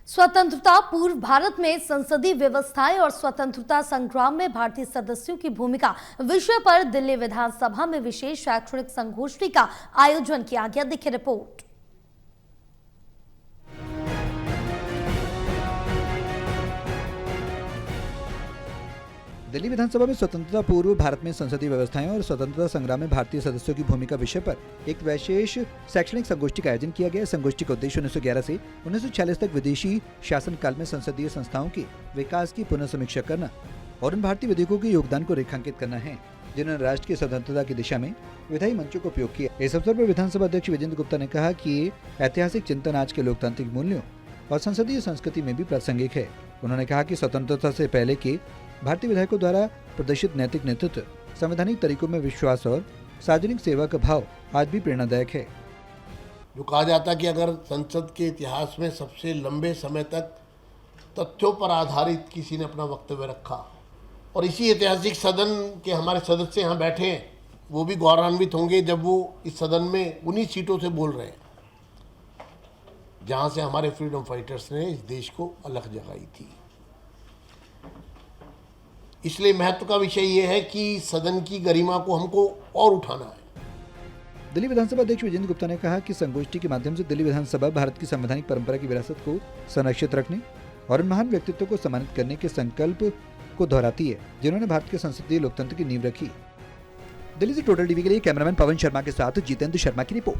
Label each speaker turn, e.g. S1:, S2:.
S1: स्वतंत्रता पूर्व भारत में संसदीय व्यवस्थाएं और स्वतंत्रता संग्राम में भारतीय सदस्यों की भूमिका विषय पर दिल्ली विधानसभा में विशेष शैक्षणिक संगोष्ठी का आयोजन किया गया। देखिए रिपोर्ट।
S2: दिल्ली विधानसभा में स्वतंत्रता पूर्व भारत में संसदीय व्यवस्थाएं और स्वतंत्रता संग्राम में भारतीय सदस्यों की भूमिका विषय पर एक विशेष शैक्षणिक संगोष्ठी का आयोजन किया गया। संगोष्ठी का उद्देश्य 1911 से 1946 तक विदेशी शासन काल में संसदीय संस्थाओं के विकास की पुनः समीक्षा करना और उन भारतीय विधेयकों के योगदान को रेखांकित करना है जिन्होंने राष्ट्र की स्वतंत्रता की दिशा में विधायी मंचों का उपयोग किया। इस अवसर पर विधानसभा अध्यक्ष विजेंद्र गुप्ता ने कहा कि ये ऐतिहासिक चिंतन आज के लोकतांत्रिक मूल्यों और संसदीय संस्कृति में भी प्रासंगिक है। उन्होंने कहा कि स्वतंत्रता से पहले के भारतीय विधायकों द्वारा प्रदर्शित नैतिक नेतृत्व, संवैधानिक तरीकों में विश्वास और सार्वजनिक सेवा का भाव आज भी प्रेरणादायक है।
S3: जो कहा जाता है कि अगर संसद के इतिहास में सबसे लंबे समय तक तथ्यों पर आधारित किसी ने अपना वक्तव्य रखा और इसी ऐतिहासिक सदन के हमारे सदस्य यहाँ बैठे हैं, वो भी गौरवान्वित होंगे जब वो इस सदन में उन्हीं सीटों से बोल रहे हैं जहाँ से हमारे फ्रीडम फाइटर्स ने इस देश को अलग जगाई थी। इसलिए महत्व का विषय यह है कि सदन की गरिमा को हमको और उठाना है।
S2: दिल्ली विधानसभा अध्यक्ष विजेंद्र गुप्ता ने कहा कि संगोष्ठी के माध्यम से दिल्ली विधानसभा भारत की संवैधानिक परंपरा की विरासत को संरक्षित रखने और उन महान व्यक्तित्वों को सम्मानित करने के संकल्प को दोहराती है जिन्होंने भारत के संसदीय लोकतंत्र की नींव रखी। दिल्ली से टोटल टीवी के लिए कैमरामैन पवन शर्मा के साथ जितेंद्र शर्मा की रिपोर्ट।